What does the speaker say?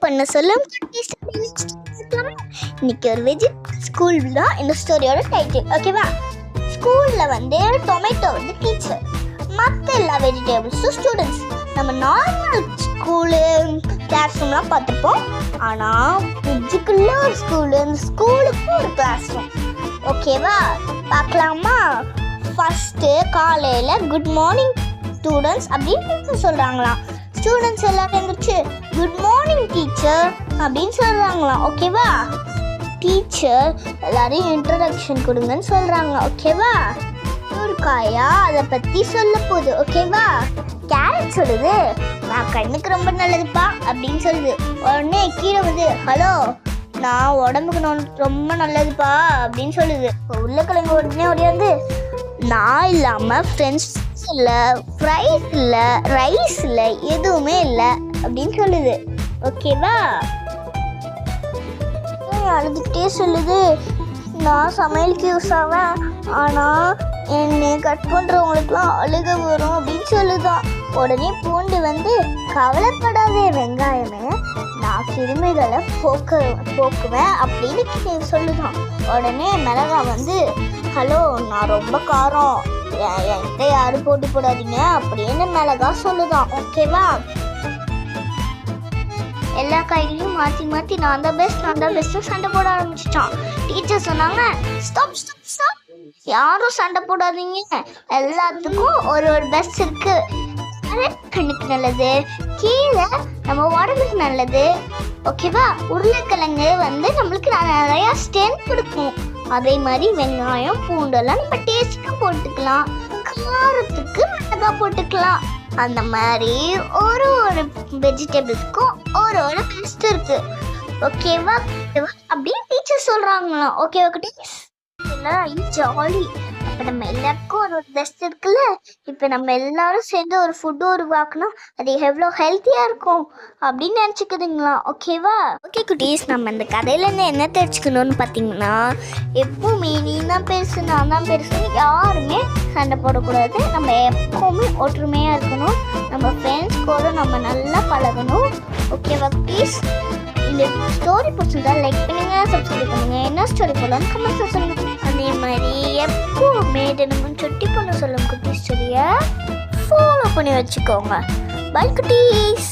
பண்ண சொல்லும். இன்னைக்கு ஒரு வெஜ் ஸ்கூல் தான் இந்த ஸ்டோரியோட டைட்டில். ஓகேவா? ஸ்கூலில் வந்து டொமேட்டோ வந்து டீச்சர், மற்ற எல்லா வெஜிடபிள்ஸும் ஸ்டூடெண்ட்ஸ். நம்ம நார்மல் ஸ்கூலு கிளாஸ் ரூம்லாம் பார்த்துப்போம். ஆனால் வெஜ்ஜுக்குள்ள ஒரு ஸ்கூலு, அந்த ஸ்கூலுக்கும் ஒரு கிளாஸ் ரூம். ஓகேவா? பார்க்கலாமா? ஃபஸ்ட்டு காலையில் குட் மார்னிங் ஸ்டூடெண்ட்ஸ் அப்படின்னு சொல்கிறாங்களாம். ஸ்டூடெண்ட்ஸ் எல்லாரும் எழுந்திரிச்சு குட் மார்னிங் டீச்சர் அப்படின்னு சொல்கிறாங்களாம். ஓகேவா? டீச்சர் எல்லாரையும் இன்ட்ரடக்ஷன் கொடுங்கன்னு சொல்கிறாங்க. ஓகேவா? ஒரு காயா அதை பற்றி சொல்ல போகுது. ஓகேவா? கேரட் சொல்லுது நான் கண்ணுக்கு ரொம்ப நல்லதுப்பா அப்படின்னு சொல்லுது. உடனே கீழே வந்து ஹலோ நான் உடம்புக்கு ரொம்ப நல்லதுப்பா அப்படின்னு சொல்லுது. உருளைக்கிழங்கு உடனே ஓடியாந்து நான் இல்லாமல் ஃப்ரெண்ட்ஸ் இல்லை, ஃப்ரைஸ் இல்லை, ரைஸ் இல்லை, எதுவுமே இல்லை அப்படின்னு சொல்லுது. ஓகேவா? அழுதுகிட்டே சொல்லுது நான் சமையலுக்கு யூஸ் ஆவேன், ஆனால் என்னை கட் பண்ணுறவங்களுக்குலாம் அழுக வரும் அப்படின்னு சொல்லுதான். உடனே பூண்டு வந்து கவலைப்படாதே வெங்காயமே, நான் கிருமிகளை போக்குவேன் அப்படின்னு சொல்லுதான். உடனே மிளகா வந்து ஹலோ நான் ரொம்ப காரம், என்கிட்ட யாரும் போட்டி போடாதீங்க அப்படின்னு மிளகா சொல்லுதான். ஓகேவா? எல்லா காய்கறியும் மாற்றி மாற்றி நான் தான் பெஸ்ட்டு சண்டை போட ஆரம்பிச்சிட்டான். டீச்சர் சொன்னாங்க ஸ்டாப் ஸ்டாப் ஸ்டாப், யாரும் சண்டை போடாதீங்க, எல்லாத்துக்கும் ஒரு ஒரு பெஸ்ட் இருக்கு. கண்ணுக்கு நல்லது, கீரை நம்ம உடம்புக்கு நல்லது. ஓகேவா? உருளைக்கிழங்கு வந்து நம்மளுக்கு நிறையா ஸ்ட்ரென்த் கொடுக்கும். அதே மாதிரி வெங்காயம் பூண்டெல்லாம் நம்ம டேஸ்ட்டுக்கு போட்டுக்கலாம், காரத்துக்கு மிளகாய் போட்டுக்கலாம். அந்த மாதிரி ஒரு ஒரு வெஜிடபிள்ஸ்க்கும் ஒரு ஒரு பெஸ்ட் இருக்கு. ஓகேவா? அப்படியே டீச்சர் சொல்றாங்களாம். ஓகேவா குட்டீஸ்? ஜாலி. இப்போ நம்ம எல்லாருக்கும் ஒரு ஒரு பெஸ்ட் இருக்குல்ல, இப்போ நம்ம எல்லாரும் சேர்ந்து ஒரு ஃபுட்டு உருவாக்குனா அது எவ்வளோ ஹெல்த்தியாக இருக்கும் அப்படின்னு நினச்சிக்குதுங்களா? ஓகேவா? ஓகே குட்டீஸ், நம்ம இந்த கதையிலேருந்து என்ன தெரிஞ்சுக்கணும்னு பார்த்தீங்கன்னா, எப்பவுமே நீ தான் பெருசு நான் தான் பெருசு யாருமே சண்டை போடக்கூடாது. நம்ம எப்பவுமே ஒற்றுமையாக இருக்கணும். நம்ம ஃப்ரெண்ட்ஸ் கூட நம்ம நல்லா பழகணும். ஓகேவா குட்டீஸ்? இந்த ஸ்டோரி பிடிச்சிருந்தா லைக் பண்ணுங்க, சப்ஸ்கிரைப் பண்ணுங்க. என்ன ஸ்டோரி போடலான்னு கமெண்ட்ஸில் சொல்லுங்க. அதே மாதிரி எப்பவுமே தினமும் சுட்டி பண்ண சொல்லுங்க குட்டீஸ். ஸ்டோரியை ஃபாலோ பண்ணி வச்சுக்கோங்க. பை குட்டீஸ்.